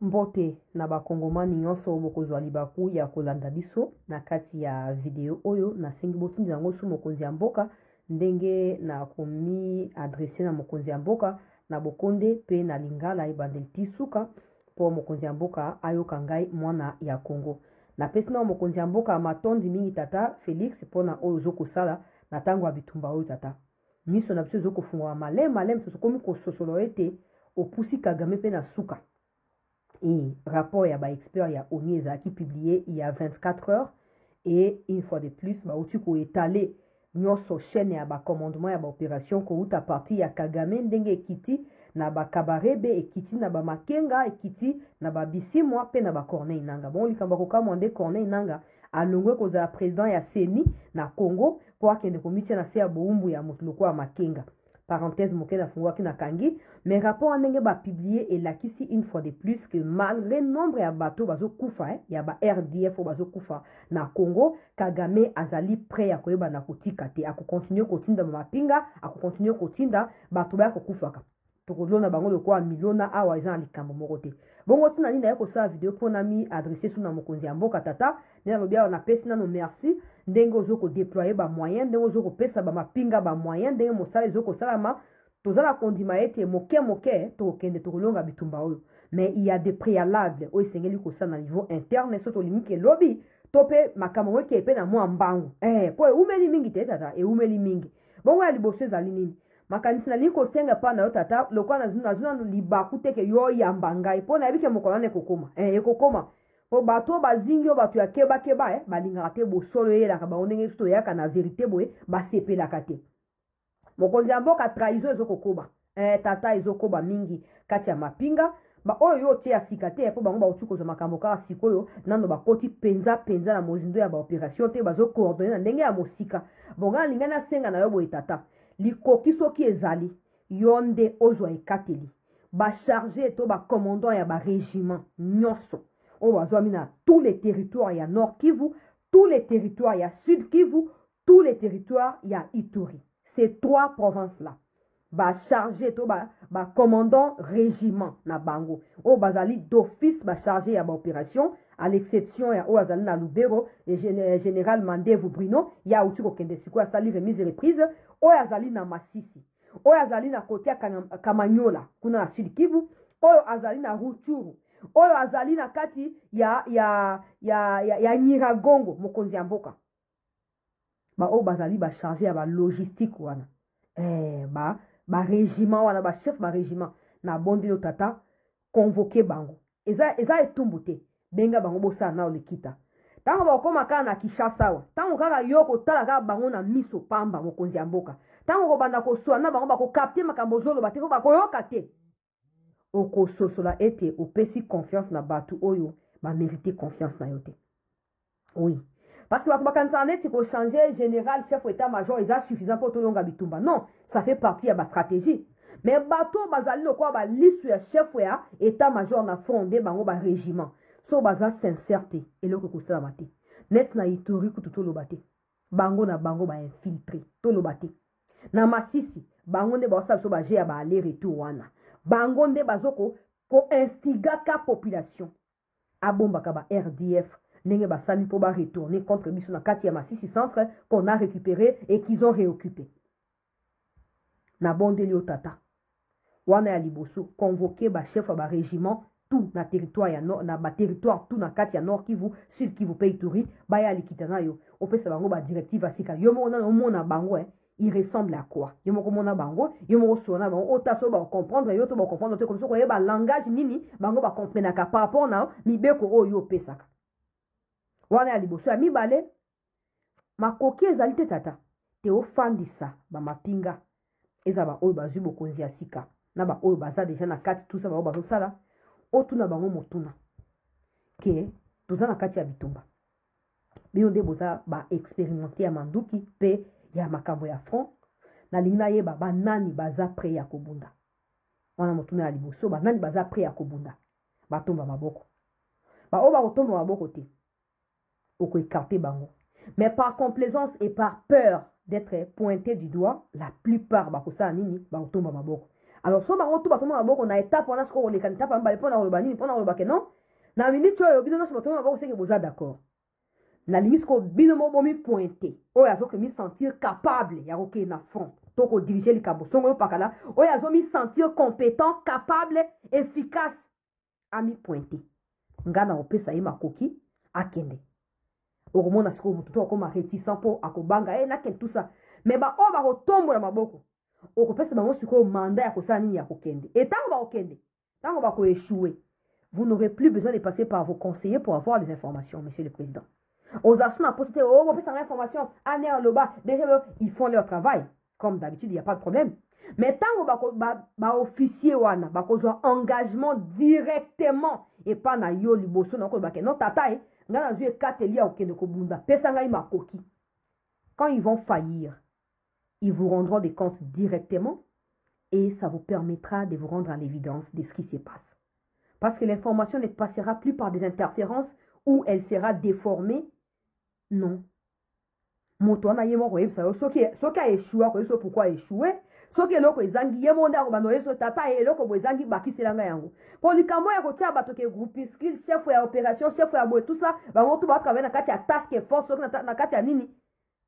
Mbote na bakongomani nyonso bokozwa libaku ya kolanda biso na kati ya video oyo na sengi botindi yango su mokonzi ya mboka ndenge na komi adresse na mokonzi ya mboka na bokonde pe na lingala ebandeli ti suka po mokonzi ya mboka ayoka ngai mwana ya Congo na pesi na mokonzi ya mboka matondi mingi tata Félix pona oyo zokosala na tango ya bitumba oyo tata miso na biso zokofungwa malem so komi kososolo ete opusi Kagame pe na suka. Et rapport ya ba expert ya ONU qui publié il y a 24 heures et une fois de plus ba outi ko étaler nyoso chaîne ya ba commandement ya ba opération ko uta parti ya Kagame ndenge ekiti na ba Kabarebe ekiti na ba Makenga ekiti na ba Bisimwa pe na ba Corneille Nanga bon likamba ko kamande Corneille Nanga alongwe ko za président ya CENI na Congo po akende komite na se ya boumbu ya mutuluko ya Makenga. Parenthèse mokena fungwa kina kangi mais rapport ndenge ba publier et la kisi une fois de plus que malgré nombre ya bateau bazo kufa ya ba RDF bazo kufa na Congo Kagame azali prêt ya koyeba na kotika te ako continuer kotinda mapinga ako continuer kotinda bato ba kokufaka tokolona bango lokwa miliona awa eza likambo moko te bongo tina nini ya kosala video pona mi adresser suna mokonzi ya mboka tata nena lobia na pesi nano merci ndenge ozoko déployer ba moyen ndenge ozoko pesa ba mapinga ba moyen ndenge mosala ezoko salama tozala kondima ete moke tokende tokolonga bitumba oyo mais il y a des préalables oyo esengeli kosala na niveau interne so tolingi lobby tope makambo oyo kepe na mwa mbangu po eumeli mingi te tata eumeli mingi bongo ya liboso ezali nini makanisi na liko senga pa na yo tata lokwa na zuna libaku teke yo yamba ngai po na yebike mokolo wana ekokoma ekokoma po bato bazingi yo bato ya keba balingaka te bosolo eyelaka bango ndenge so toyaka na verité boye basepelaka te mokonzi ya mboka trahison ezokokoba tata ezokoba mingi kati ya mapinga ba oyo yo tie asika te po bango bauti kozwa makambo kaka sikoyo nano bakoti penza na mozindo ya baopération te bazocoordonne na ndenge ya mosika bonga lingana senga na yo boye tata likoki soki ezali yo nde ozwa ekateli bacharge to bacommandant ya barégiment nyonso oyo bazwami na tous les territoires ya Nord Kivu tous les territoires ya Sud Kivu tous les territoires ya Ituri ces trois provinces là bacharge to bacommandant régiment na bango oyo bazali d'office bacharge ya baopération à l'exception ya oyo azali na Lubero général Mandevu Bruno ya uti kokende sikoyo asali remise et reprise oyo azali na Masisi oyo azali na kote ya Kamanyola kuna na Sud Kivu oyo azali na Ruchuru oyo azali na kati ya Nyiragongo mokonzi ya mboka ba oyo bazali bacharge ya balogistique wana régiment wana chef régiment na bondelo tata convoqué bango eza etumbu te benga bango bosala nao likita tango bakoma kaka na Kinshasa wa tango kaka yo kotala kaka bango na miso pamba mokonzi ya mboka tango kobanda koswana bango bakokapte makambo zoloba te po bakoyoka te okososola ete opesi confiance na bato oyo bamérite confiance na yo te oui parce que bato bakanisaka neti kochanger général chef état-major eza suffisant po tolonga bitumba non ça fait partie ya bastratégie mais bato bazali lokwa balisu ya chef ya état-major na fondé bango barégiment so baza sincère te eloko kosalama te net na Ituri kutu toloba te bango na bango bainfiltré toloba te na Masisi bango nde baosala biso baje ya baaller retour wana bango nde bazoko koinstigaka population abombaka ba RDF ndenge basali po retourner contre biso na kati ya Masisi centre qu'on a récupéré et qu'ils ont réoccupé na bondeli otata wana ya liboso convoqué ba chef ba régiment tout na territoire ya nord na ba territoire tout na kati ya Nord Kivu Sud Kivu pe Ituri baya likita na yo opesa bango ba directive asika yo mona no mona bango il ressemble à quoi yo moko mona bango yo moko sona bango otaso ba comprendre yo to ba comprendre te comme ça ko yeba langage nini bango ba comprendre ka par rapport na mibeko oyo opesaka wana ya liboso ya mibale makoki ezali te tata te ofandisa ba mapinga eza ba oyo bazwi bokonzi ya sika na ba oyo baza deja na kati tout ça ba oyo bazosala otuna bango motuna ke toza na kati ya bitumba bino nde boza ba expérimenter ya manduki pe ya makambo ya front na lingina yeba banani baza prêt ya kobunda wana motuna ya liboso banani baza prêt ya kobunda batomba maboko ba oyo bakotomba maboko te oko écarter bango mais par complaisance et par peur d'être pointé du doigt la plupart bakosala nini bakotomba maboko Alors so bango tout bato maboko na étape wana siko koleka étape mbala pona koloba nini pona koloba ke non na minute oyo bino nyonso bato maboko seke boza d'accord na lingi siko bino mo bomi pointé oyo azoke mi sentir capable ya kokende na front to kodiriger likambo songo yo pakala oyo azomi sentir compétent capable efficace ami pointé nga na kopesa ye makoki akende okomona siko motu to akoma réticent mpo akobanga nakende tout ça mais baoyo bakotombola maboko okopesa bango sikoyo mandat ya kosala nini ya kokende et ntango bakokende ntango bakoéchouer vous n'aurez plus besoin de passer par vos conseillers pour avoir les informations monsieur le président ozasu na poste bopesa information ane aloba déjà ils font leur travail comme d'habitude il n'y a pas de problème mais ntango baofficier wana bakozwa engagement directement epa na yo liboso na okoloba ke non tata nga nazwi ekateli ya kokende kobunda pesa ngai makoki quand ils vont faillir ils vous rendront des comptes directement et ça vous permettra de vous rendre à l'évidence de ce qui se passe. Parce que l'information ne passera plus par des interférences où elle sera déformée. Non. Moto wana ye moko yebisa yo soki a échoué ko yeso pourquoi échoué soki eloko ezangi ye monde akobano yeso tata eloko bo ezangi bakiselanga yango po likambo ya kotia bato ke groupuscule chef ya opération chef ya boye tout ça bango tout ba travailler na kati ya task force soki na kati ya nini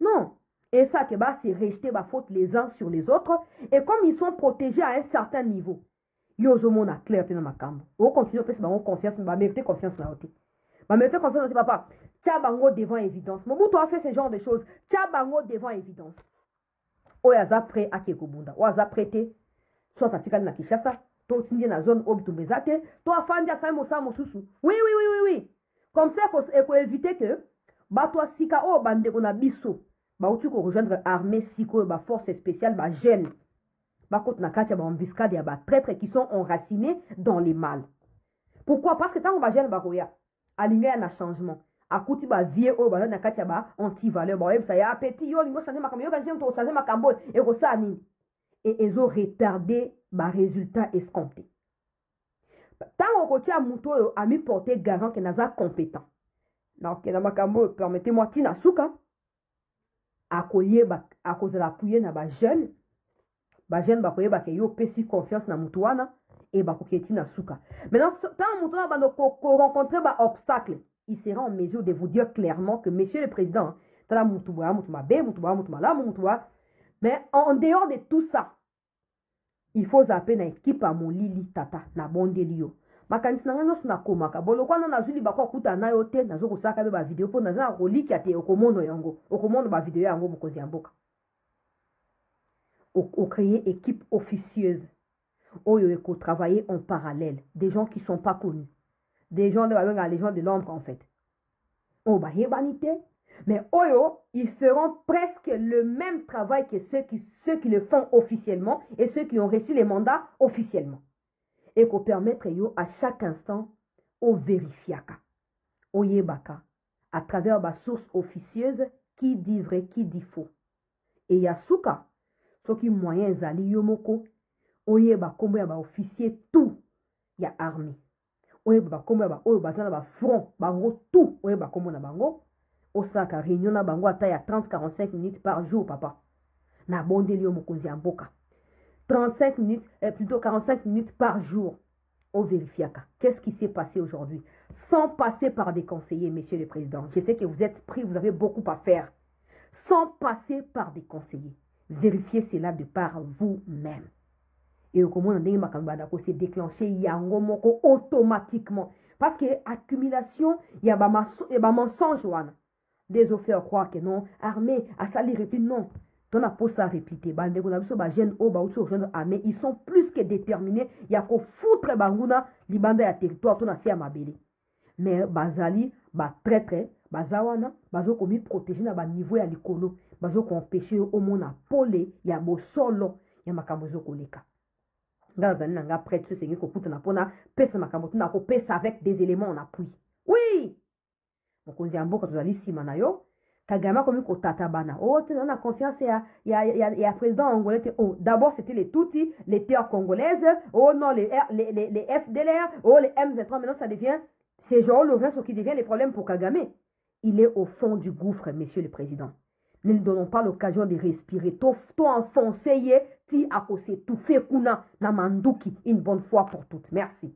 non. Et ça, c'est rejeter ma faute les uns sur les autres. Et comme ils sont protégés à un certain niveau, ils ont la clarté dans ma cambre. On continue à faire confiance, mais mériter confiance là aussi. Mériter confiance aussi, papa. Tia bango devant évidence. Mon bout, tu as fait ce genre de choses. Tia bango devant évidence. Oyaza prêt à Kekobunda. Oyaza prêté. Soit à Tikal na Kishasa. Toi, tu es dans la zone où tu es zate. Toi, Fandi à Samosa Mosusu. Oui. Comme ça, il faut éviter que, bah, toi, Sika, oh, bande, on a bisso. Bautu ko rejoindre armée siko ba force spéciale ba jeune ba côte na katia ba embuscade ya ba traîtres qui sont enracinés dans les mal. Pourquoi? Parce que tant ba jeune ba koya aligné na changement akuti ba vie o ba na katia ba anti valeur ba ça ya petit yo lingo changer makambo yo ka j'aime to changer makambo et ko ça nini et ils ont retardé ba résultat escompté. Tant ko tia muto yo a mi porter garant que naza compétent. Donc na makambo permettez-moi tina suka à cause de l'appuyer na ba jeune bakoye ba ke yo pesi confiance na mutu wana et ba koketi na suka maintenant tant mutu na bando ko rencontrer ba obstacle il sera en mesure de vous dire clairement que monsieur le président tala mutu mabe mutu malamu mutu mais en dehors de tout ça il faut zapper na équipe à molili tata na bondeli yo makanisi na ngano suna komaka bolo kwa na zuli bakwa kuta na yo te nazo kosaka be ba video po naza koliki ate okomono yango okomono ba video yango mokozi ya mboka au créer équipe officieuse oyo eko travailler en parallèle des gens qui sont pas connus des gens de les gens de l'ombre en fait oh ba yebanité mais oyo ils feront presque le même travail que ceux qui le font officiellement et ceux qui ont reçu les mandats officiellement et qu'on permettre yo à chaque instant au vérifiaka au yebaka à travers ma source officieuse qui dit vrai qui dit faux et yasuka ce qui moyen zali yomoko au yeba kombo ya ba officier tout ya armée au yeba kombo ya ba oyo bazana ba front bango tout au yeba kombo na bango osaka réunion na bango ata ya 30-45 minutes par jour papa na bondeli yo mokonzi ya mboka 35 minutes, plutôt 45 minutes par jour au vérifiaka. Qu'est-ce qui s'est passé aujourd'hui? Sans passer par des conseillers, monsieur le président. Je sais que vous êtes pris, vous avez beaucoup à faire. Sans passer par des conseillers. Vérifiez cela de par vous-même. Et comment on s'est déclenché yango moko automatiquement. Parce que accumulation, il y a un mensonge. Des offres croient que non, armée, à salir et puis non. Dans la pose à répéter, ils sont plus que déterminés. Il y a qu'au foutre banguna, libanda ya territoire, ton assis à mabélé. Mais bazali, ba traître, bazawana, bazo komi protéger na ba niveau ya likolo, bazo ko empêcher au monde à polé, ya bo solo, ya makambozo koleka. Ngazani nanga prêtre ce seigneur ko kuta na pona, pesa makamboto na ko pesa avec des éléments en appui. Oui! Mokonzi amboka tozali sima na yo. Kagame comme ko tatabana. Oh, tu as confiance, il y a président angolais. Oh, d'abord c'était les Tutsis, les terres congolaises. Oh non, les FDLR, oh les M23. Maintenant ça devient, c'est genre le reste qui devient les problèmes pour Kagame. Il est au fond du gouffre, monsieur le président. ne lui donnons pas l'occasion de respirer. To enfoncer ti à cause tout fait kuna na manduki une bonne fois pour toutes. Merci.